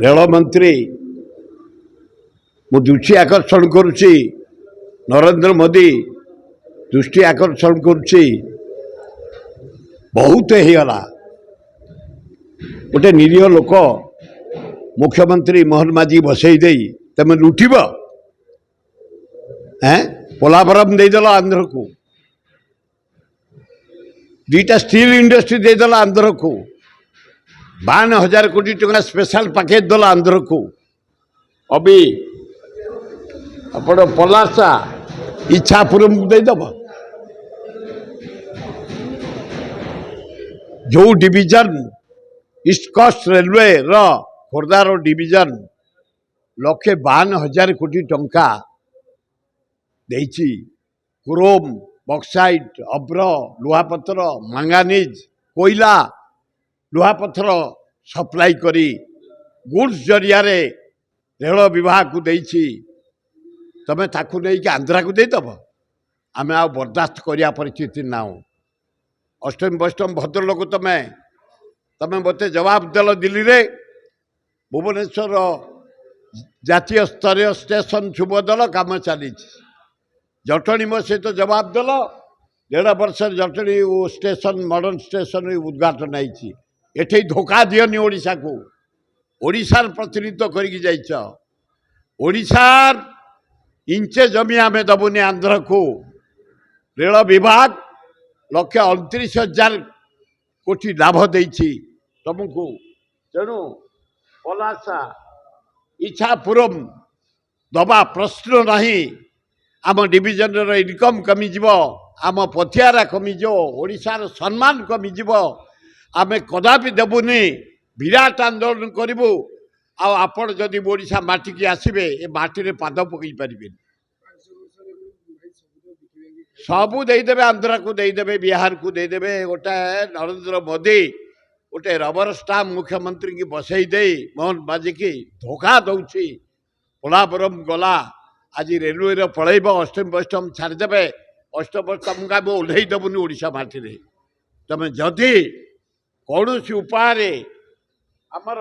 रेलमंत्री मु दृष्टि आकर्षण करुच्ची नरेंद्र मोदी दृष्टि आकर्षण करुच्ची बहुत होगला गोटे निरीह लोक मुख्यमंत्री मोहन माझी बसई दे तुम लुटब पोलाभरम देदेल आंध्र को दुईटा स्टील इंडस्ट्री देदेल आंध्र को 52,000 कोटी टका स्पेशल पैकेज दल आंध्र को अभी आपण पलासा इच्छापुरम देदेव जो डिविजन ईस्ट कोस्ट रेलवे रो खोर्धार डिविजन 152,000 कोटी टंका देछि क्रोम बक्साइट अब्र लुहापथर मांगानीज कोयला लुहापथर सप्लाई करी गुड्स जरिया रेल विभाग को देछि तमें ताकू नहीं कि आंध्रा को देदेव आम आ बर्दाश्त करिया परिस्थिति ना अष्टम बष्टम भद्रलोक तमें तमें मत जवाब देल दिल्ली रे भुवनेश्वर जातीय स्तरीय स्टेशन शुभदल काम चली जटणी मो सहित जवाब देल 1.5 वर्ष जटणी स्टेशन मॉडर्न स्टेशन उद्घाटन होती एठे धोखा दियनी ओडिशा को ओडिशार प्रतिनिधित्व करके जाइछ ओडिशार इंचे जमी आमे दबुनी आंध्र को रेल विभाग 129,000 कोटी लाभ देछि तुमको तेणु पलासा इच्छापुरम दबा प्रश्न नहीं आम डिविजन इनकम कमिज आम पथियारा कमिज ओडिशार सम्मान कमिज आमे कदापि देबुनी विराट आंदोलन करूँ आपण जदि ओडिशा माटी की आसबे ए माटी रे पाद पकई पारे सबू देदेवे आंध्रा को देदेवे बिहार को देदेवे गोटे नरेंद्र मोदी गोटे रबर स्टाम्प मुख्यमंत्री की बसई दे मोहन बाजी की धोखा दौची पोलापुरम गला आज रेलवे पलैब अष्टम बष्टम छाड़देवे अष्टम तुमको ओह्लई देवुनि ओडिशा माटी रे तमें जदि कौन सी उपाय आमर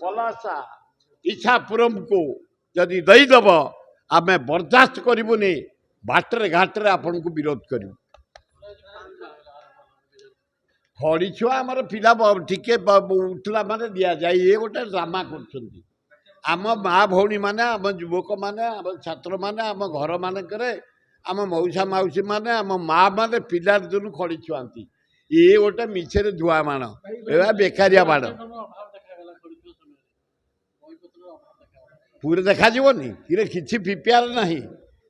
पलासा इच्छापुरम को जदि देदेव आम बर्दाश्त करूनी बाटर घाटे आपन को विरोध कर खड़ी छुआ आमर पिला टिके उठला माने दिया जाए ये गोटे ड्रामा कर आम माँ भौणी मैंने आम युवक मैंने आम छात्र मैंने आम घर मानक आम मौसा मौसी मैंने आम माँ मैंने पिला दिन खड़ी छुआती ये गोटे मिछे धुआ बाण ए बेकारिया बाण पूरे देखा कि किसी प्रिपेयर नहीं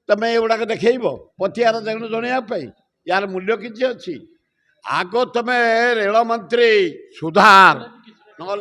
तमें एगुड़ाक देखेब पथियार जन जनवाई यार मूल्य किसी अच्छी आग तमें रेल मंत्री सुधार न